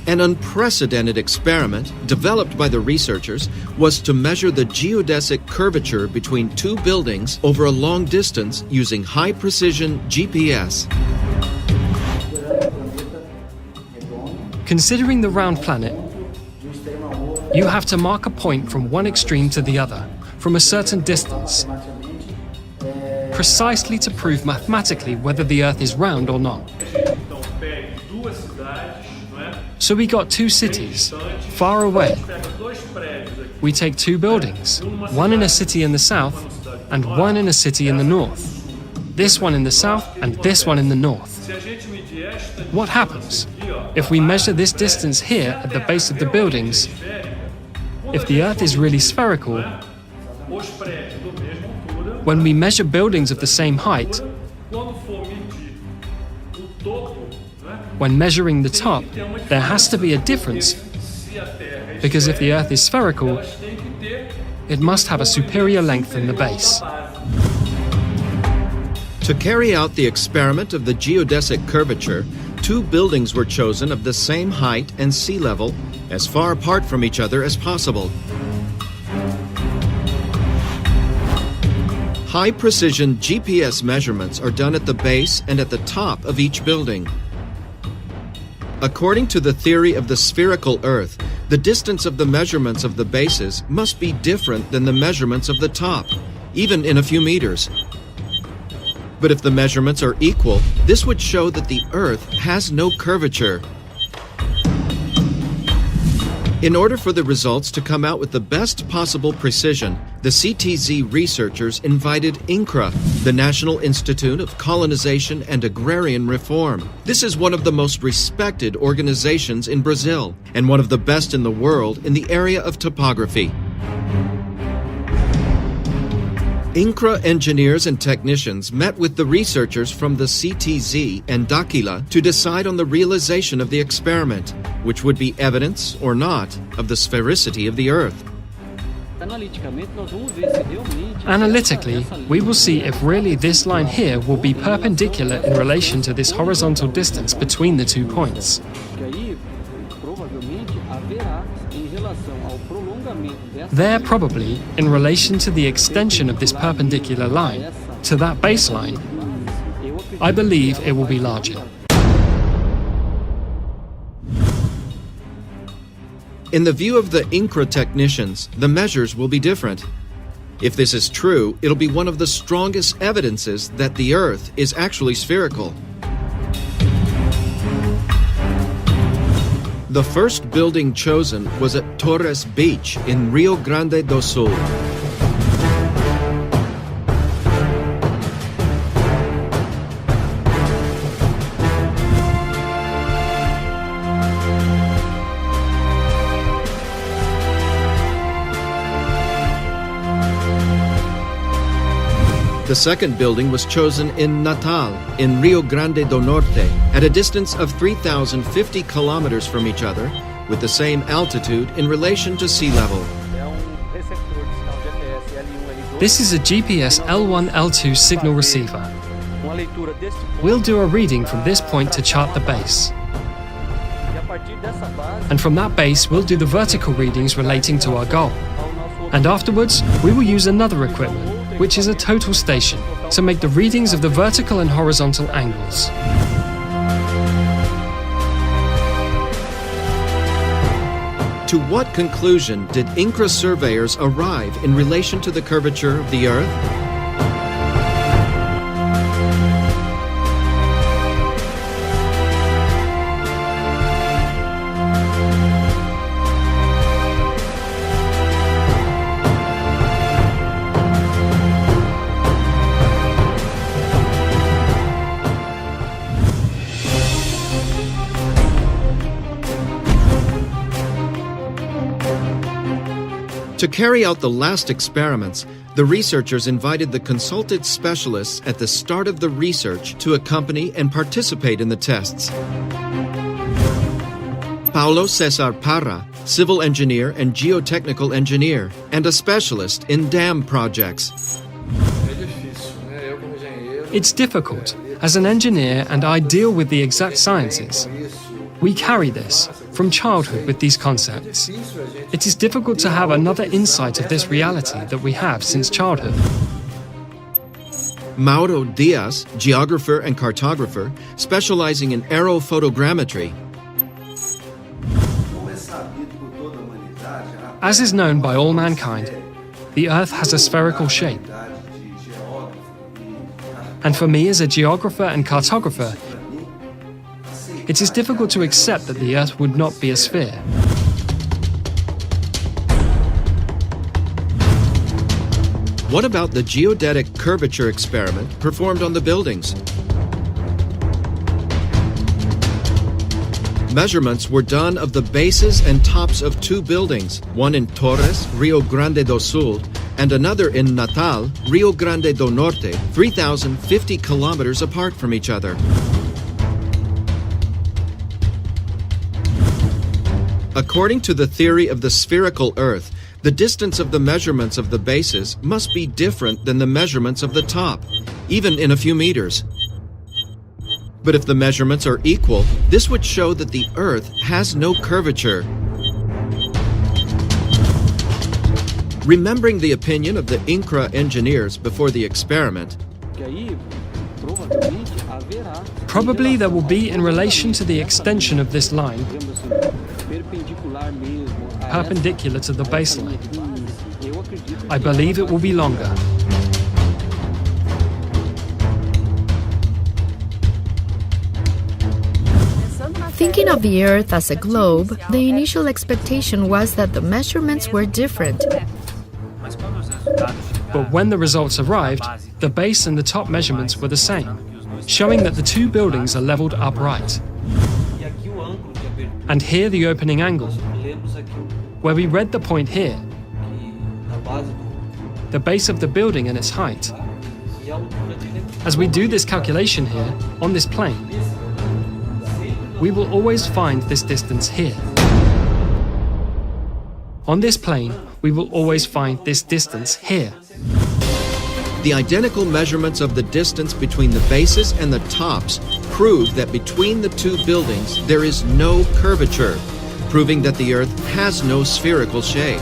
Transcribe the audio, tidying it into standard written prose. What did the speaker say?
An unprecedented experiment developed by the researchers was to measure the geodesic curvature between two buildings over a long distance using high-precision GPS. Considering the round planet, you have to mark a point from one extreme to the other, from a certain distance, precisely to prove mathematically whether the Earth is round or not. So we got two cities, far away. We take two buildings, one in a city in the south and one in a city in the north. This one in the south and this one in the north. What happens? If we measure this distance here at the base of the buildings, if the Earth is really spherical, when we measure buildings of the same height, when measuring the top, there has to be a difference, because if the Earth is spherical, it must have a superior length than the base. To carry out the experiment of the geodesic curvature, two buildings were chosen of the same height and sea level, as far apart from each other as possible. High-precision GPS measurements are done at the base and at the top of each building. According to the theory of the spherical Earth, the distance of the measurements of the bases must be different than the measurements of the top, even in a few meters. But if the measurements are equal, this would show that the Earth has no curvature. In order for the results to come out with the best possible precision, the CTZ researchers invited INCRA, the National Institute of Colonization and Agrarian Reform. This is one of the most respected organizations in Brazil and one of the best in the world in the area of topography. INCRA engineers and technicians met with the researchers from the CTZ and Daquila to decide on the realization of the experiment, which would be evidence, or not, of the sphericity of the Earth. Analytically, we will see if really this line here will be perpendicular in relation to this horizontal distance between the 2 points. There probably, in relation to the extension of this perpendicular line, to that baseline, I believe it will be larger. In the view of the INCRA technicians, the measures will be different. If this is true, it'll be one of the strongest evidences that the Earth is actually spherical. The first building chosen was at Torres Beach in Rio Grande do Sul. The second building was chosen in Natal, in Rio Grande do Norte, at a distance of 3,050 kilometers from each other, with the same altitude in relation to sea level. This is a GPS L1, L2 signal receiver. We'll do a reading from this point to chart the base. And from that base, we'll do the vertical readings relating to our goal. And afterwards, we will use another equipment, which is a total station, to make the readings of the vertical and horizontal angles. To what conclusion did INCRA surveyors arrive in relation to the curvature of the Earth? To carry out the last experiments, the researchers invited the consulted specialists at the start of the research to accompany and participate in the tests. Paulo Cesar Parra, civil engineer and geotechnical engineer, and a specialist in dam projects. It's difficult. As an engineer, and I deal with the exact sciences. We carry this from childhood with these concepts. It is difficult to have another insight of this reality that we have since childhood. Mauro Diaz, geographer and cartographer, specializing in aerophotogrammetry. As is known by all mankind, the Earth has a spherical shape. And for me as a geographer and cartographer, it is difficult to accept that the Earth would not be a sphere. What about the geodetic curvature experiment performed on the buildings? Measurements were done of the bases and tops of two buildings, one in Torres, Rio Grande do Sul, and another in Natal, Rio Grande do Norte, 3,050 kilometers apart from each other. According to the theory of the spherical Earth, the distance of the measurements of the bases must be different than the measurements of the top, even in a few meters. But if the measurements are equal, this would show that the Earth has no curvature. Remembering the opinion of the INCRA engineers before the experiment, Probably there will be in relation to the extension of this line, perpendicular to the baseline. I believe it will be longer. Thinking of the Earth as a globe, the initial expectation was that the measurements were different. But when the results arrived, the base and the top measurements were the same, showing that the two buildings are leveled upright. And here the opening angle, where we read the point here, the base of the building and its height. As we do this calculation here, on this plane, we will always find this distance here. On this plane, we will always find this distance here. the identical measurements of the distance between the bases and the tops prove that between the two buildings there is no curvature, proving that the Earth has no spherical shape.